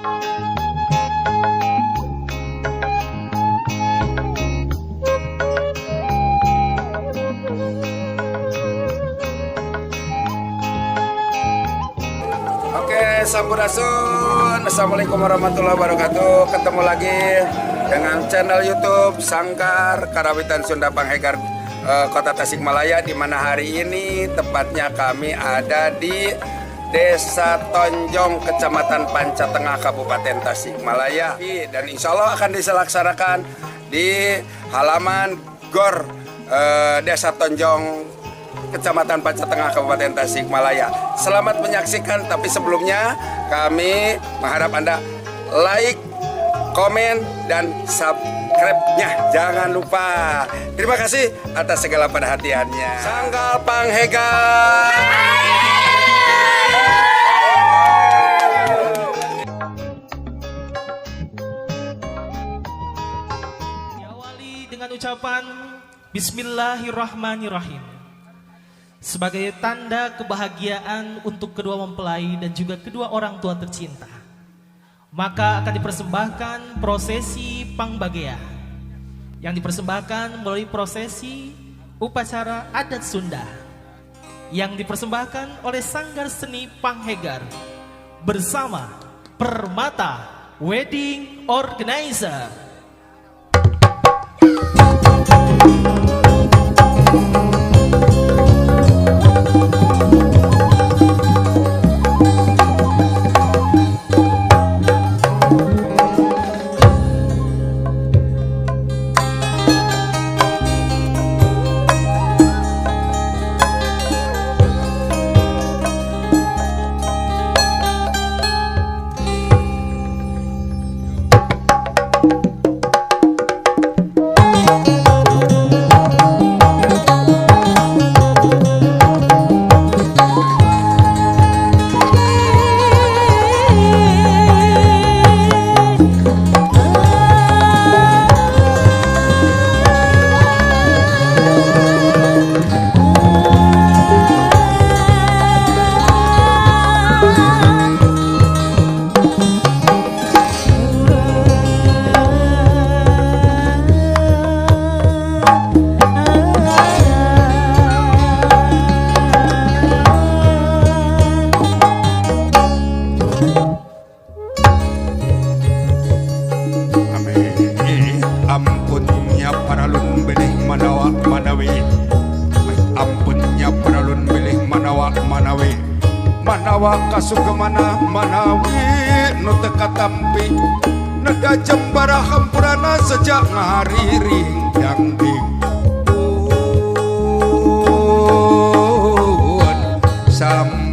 Oke, sampurasun. Assalamualaikum warahmatullahi wabarakatuh. Ketemu lagi dengan channel YouTube Sangkar Karawitan Sunda Panghegar, Kota Tasikmalaya, di mana hari ini tepatnya kami ada di Desa Tonjong, Kecamatan Panca Tengah, Kabupaten Tasikmalaya, dan insya Allah akan dilaksanakan di halaman GOR Desa Tonjong, Kecamatan Panca Tengah, Kabupaten Tasikmalaya. Selamat menyaksikan, tapi sebelumnya kami mengharap Anda like, komen, dan subscribe-nya. Jangan lupa. Terima kasih atas segala perhatiannya. Sangkal Panghegar. Diawali dengan ucapan Bismillahirrahmanirrahim. Sebagai tanda kebahagiaan untuk kedua mempelai dan juga kedua orang tua tercinta, maka akan dipersembahkan prosesi Pangbagea yang dipersembahkan melalui prosesi upacara adat Sunda yang dipersembahkan oleh Sanggar Seni Panghegar bersama Permata Wedding Organizer. Ampunnya paralun benih manawa manawi, ampunnya paralun benih manawa manawi, manawa kasugemana manawi, nu teu katampi neda jembara hampurana sejak ngariring dangding sampun.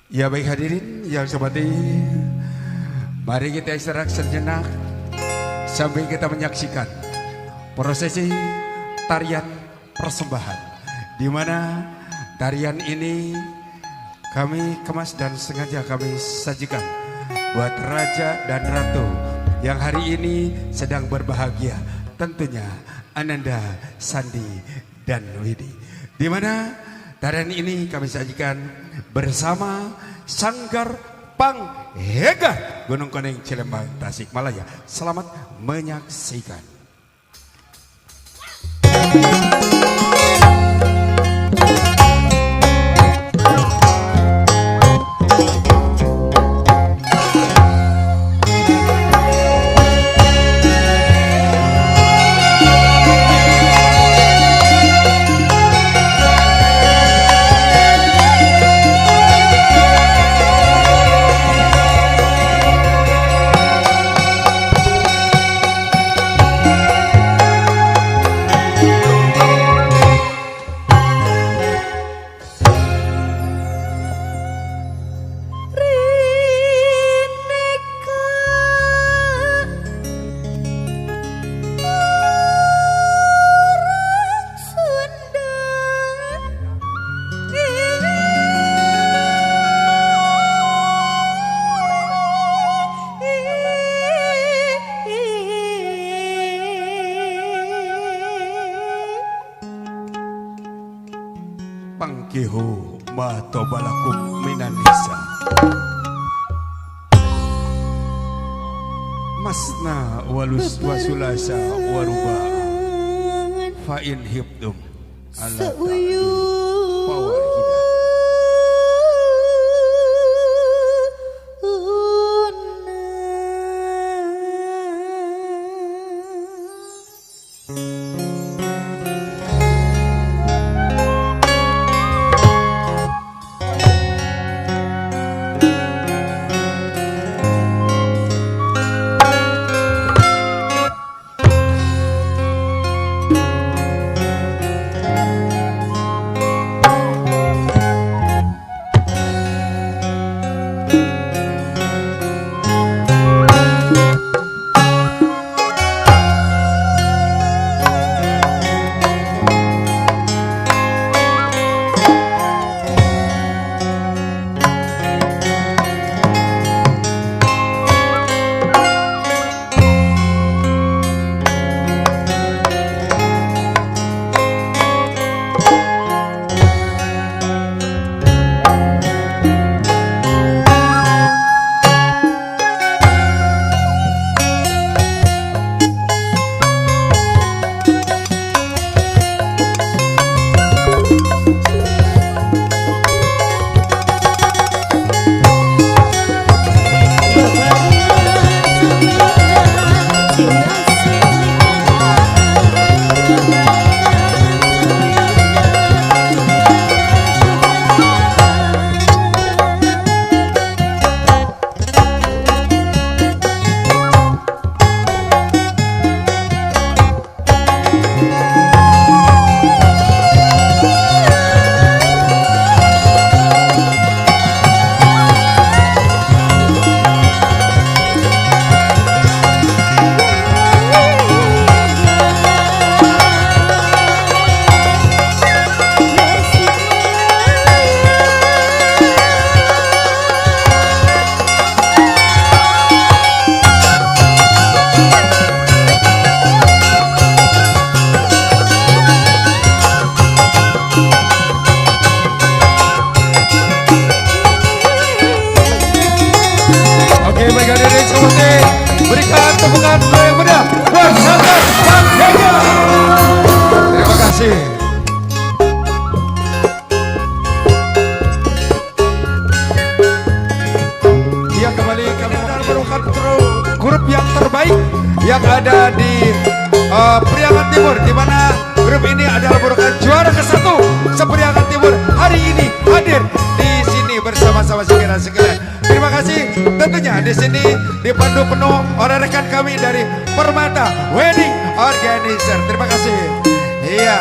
Ya baik hadirin yang hormati, mari kita istirahat sejenak sambil kita menyaksikan prosesi tarian persembahan, di mana tarian ini kami kemas dan sengaja kami sajikan buat Raja dan Ratu yang hari ini sedang berbahagia, tentunya Ananda, Sandi, dan Widi. Di mana tarian ini kami sajikan bersama Sanggar Panghegar Gunung Koneng Cilembang Tasikmalaya. Selamat menyaksikan. Pangkihu matobalakum minanisa masna walus wasulasa waruba fa'in hibdum ala pawahida. Berikan tepukan yang meriah buat Sanggar Panghegar. Terima kasih. Ya, kembali kami merupakan grup yang terbaik yang ada di Priangan Timur, di mana grup ini adalah merupakan juara ke-1 se-Priangan Timur hari ini hadir di sini bersama-sama sekalian. Terima kasih tentunya di sini dipandu penuh oleh rekan kami dari Permata Wedding Organizer. Terima kasih. Iya.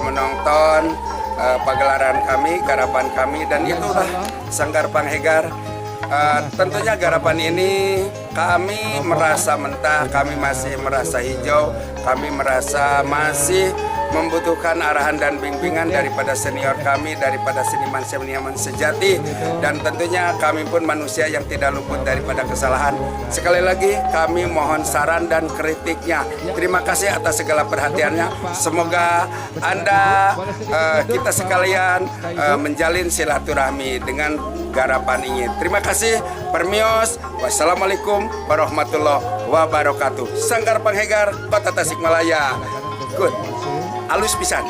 telah menonton pagelaran kami, garapan kami, dan itulah Sanggar Panghegar. Tentunya garapan ini kami merasa mentah, kami masih merasa hijau, kami merasa masih membutuhkan arahan dan bimbingan daripada senior kami, daripada seniman-seniman sejati, dan tentunya kami pun manusia yang tidak luput daripada kesalahan. Sekali lagi kami mohon saran dan kritiknya. Terima kasih atas segala perhatiannya. Semoga Anda, kita sekalian menjalin silaturahmi dengan garapan ini. Terima kasih. Permios. Wassalamualaikum warahmatullahi wabarakatuh. Sanggar Panghegar, Kota Tasikmalaya. Good. Alus pisan.